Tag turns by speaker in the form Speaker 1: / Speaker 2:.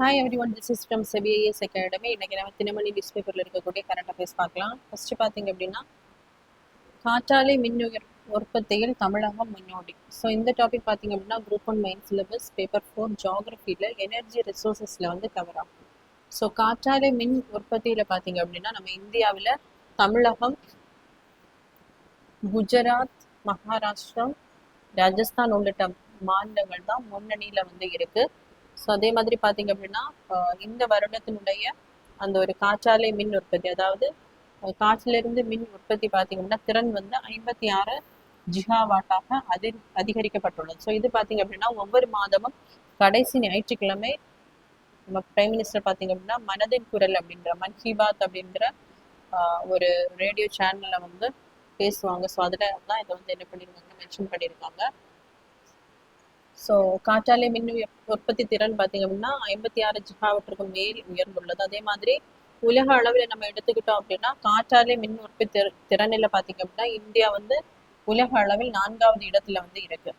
Speaker 1: Hi everyone, this is from செபிஐஎஸ் academy. இன்னைக்கு நம்ம தினமணி நியூஸ் பேப்பரில் இருக்கக்கூடிய கரண்ட் அஃபேர்ஸ் பார்க்கலாம். ஃபர்ஸ்ட் பார்த்தீங்க அப்படின்னா, காற்றாலை மின் உற்பத்தியில் தமிழகம் முன்னோடி. ஸோ இந்த டாபிக் பார்த்தீங்க அப்படின்னா குரூப் 1 மெயின் சிலபஸ் பேப்பர் 4 ஜியாகிரபியில் எனர்ஜி ரிசோர்ஸஸில் வந்து கவர் ஆகும். ஸோ காற்றாலை மின் உற்பத்தியில் பார்த்தீங்க அப்படின்னா நம்ம இந்தியாவில் தமிழகம், குஜராத், மகாராஷ்டிரா, ராஜஸ்தான் உள்ளிட்ட மாநிலங்கள் தான் முன்னணியில் வந்து இருக்கு. ஸோ அதே மாதிரி பார்த்தீங்க அப்படின்னா இந்த வருடத்தினுடைய அந்த ஒரு காற்றாலை மின் உற்பத்தி, அதாவது காற்றிலிருந்து மின் உற்பத்தி பார்த்தீங்க அப்படின்னா திறன் வந்து 56 ஜிகாவாட்டாக அதிகரிக்கப்பட்டுள்ளது. ஸோ இது பார்த்தீங்க அப்படின்னா ஒவ்வொரு மாதமும் கடைசி ஞாயிற்றுக்கிழமை நம்ம பிரைம் மினிஸ்டர் பார்த்தீங்க அப்படின்னா மனதின் குரல் அப்படின்ற மன் கி பாத் அப்படின்ற ஒரு ரேடியோ சேனலில் வந்து பேசுவாங்க. ஸோ அதில் தான் இதை வந்து என்ன பண்ணியிருக்காங்க, மென்ஷன் பண்ணியிருக்காங்க. ஸோ காற்றாலை மின் உற்பத்தி திறன் பார்த்தீங்க அப்படின்னா 56 ஜிகாவாட்டிற்கு மேல் உயர்ந்துள்ளது. அதே மாதிரி உலக அளவில் நம்ம எடுத்துக்கிட்டோம் அப்படின்னா காற்றாலை மின் உற்பத்தி திறனில் பார்த்தீங்க அப்படின்னா இந்தியா வந்து உலக அளவில் 4வது இடத்துல வந்து இருக்கு.